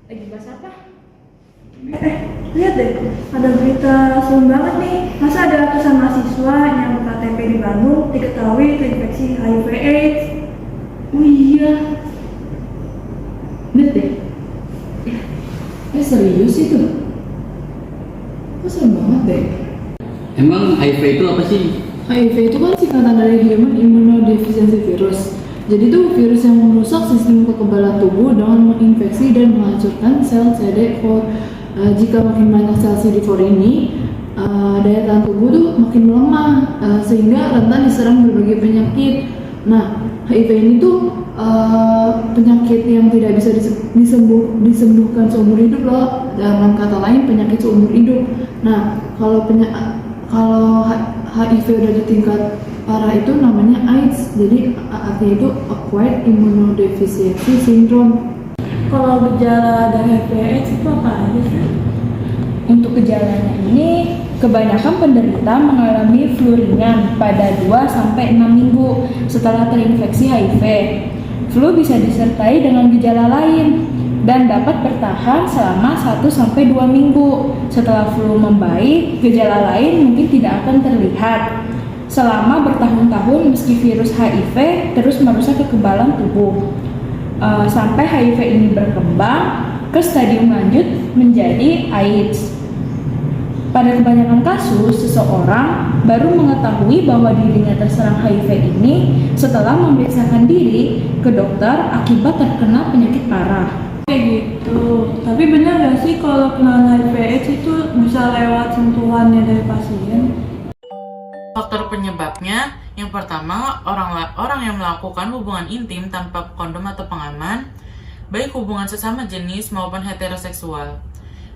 Lagi bahas apa? Lihat deh, ada berita serem banget nih. Masa ada ratusan mahasiswa yang KTP di Bandung diketahui terinfeksi HIV/AIDS. Oh iya, lihat deh. Serius itu? Kok serem banget deh? Emang HIV itu apa sih? HIV itu kan singkatan dari Human Immunodeficiency Virus. Jadi itu virus yang merusak sistem kekebalan tubuh dengan menginfeksi dan menghancurkan sel CD4. Jika makin banyak sel CD4 ini, daya tahan tubuh tuh makin melemah, sehingga rentan diserang berbagai penyakit. Nah, HIV ini tuh penyakit yang tidak bisa disembuhkan seumur hidup loh. Dengan kata lain, penyakit seumur hidup. Nah, kalau HIV udah di tingkat parah itu namanya AIDS. Jadi artinya itu Acquired Immunodeficiency Syndrome. Kalau gejala dari HIV/AIDS itu apa aja sih? Untuk gejalanya ini, kebanyakan penderita mengalami flu ringan pada 2-6 minggu setelah terinfeksi HIV. Flu bisa disertai dengan gejala lain dan dapat bertahan selama 1-2 minggu. Setelah flu membaik, gejala lain mungkin tidak akan terlihat. Selama bertahun-tahun meski virus HIV terus merusak kekebalan tubuh. Sampai HIV ini berkembang ke stadium lanjut menjadi AIDS. Pada kebanyakan kasus, seseorang baru mengetahui bahwa dirinya terserang HIV ini setelah memeriksakan diri ke dokter akibat terkena penyakit parah. Kayak gitu. Tapi benar gak sih kalau penularan HIV/AIDS itu bisa lewat sentuhannya dari pasien? Faktor penyebabnya, yang pertama, orang yang melakukan hubungan intim tanpa kondom atau pengaman, baik hubungan sesama jenis maupun heteroseksual.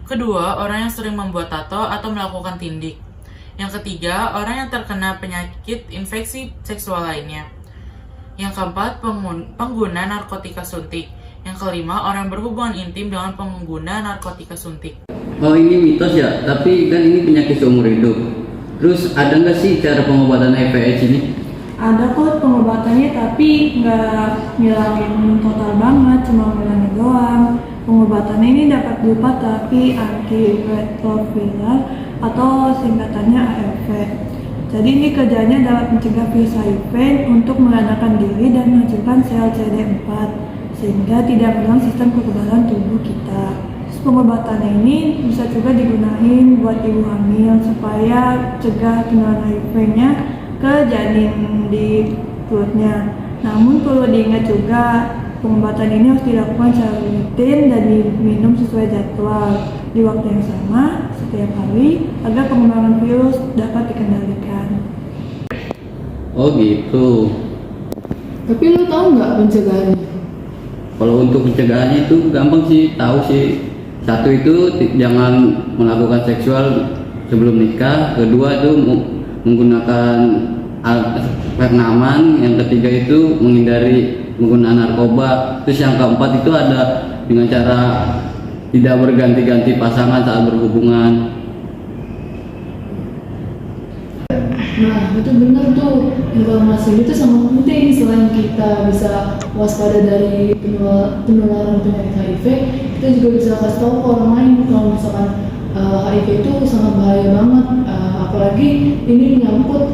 Kedua, orang yang sering membuat tato atau melakukan tindik. Yang ketiga, orang yang terkena penyakit infeksi seksual lainnya. Yang keempat, pengguna narkotika suntik. Yang kelima, orang yang berhubungan intim dengan pengguna narkotika suntik. Oh, ini mitos ya, tapi kan ini penyakit seumur hidup. Terus ada nggak sih cara pengobatan HIV/AIDS ini? Ada kok pengobatannya, tapi nggak ngilangin total banget, cuma ngilangin doang. Pengobatannya ini dapat berupa terapi antiretroviral atau singkatannya ARV. Jadi ini kerjanya dapat mencegah virus HIV untuk mengadakan diri dan menghancurkan sel CD4 sehingga tidak menyerang sistem kekebalan tubuh kita. Pengobatannya ini bisa juga digunain buat ibu hamil supaya cegah penularan HIV-nya ke janin di perutnya. Namun perlu diingat juga pengobatan ini harus dilakukan secara rutin dan diminum sesuai jadwal di waktu yang sama setiap hari agar pengembangan virus dapat dikendalikan. Oh gitu. Tapi lo tahu nggak pencegahannya? Kalau untuk pencegahannya itu gampang sih, tahu sih. Satu itu jangan melakukan seksual sebelum nikah. Kedua itu menggunakan alat pengaman. Yang ketiga itu menghindari menggunakan narkoba. Terus yang keempat itu ada dengan cara tidak berganti-ganti pasangan saat berhubungan. Nah, itu benar tuh. Informasi itu sangat penting. Selain kita bisa waspada dari penularan penyakit HIV, kita juga bisa kasih tahu ke orang lain kalau misalkan HIV itu sangat bahaya banget. Apalagi ini menyangkut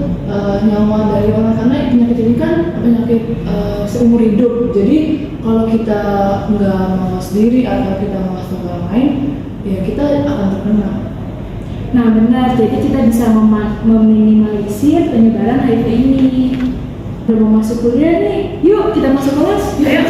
nyawa dari orang, karena penyakit ini kan penyakit seumur hidup. Jadi kalau kita nggak mawas diri atau kita mawas orang lain, ya kita akan terkena. Nah benar, jadi kita bisa meminimalisir penyebaran HIV ini. Udah mau masuk kuliah nih, yuk kita masuk kelas. Ayo.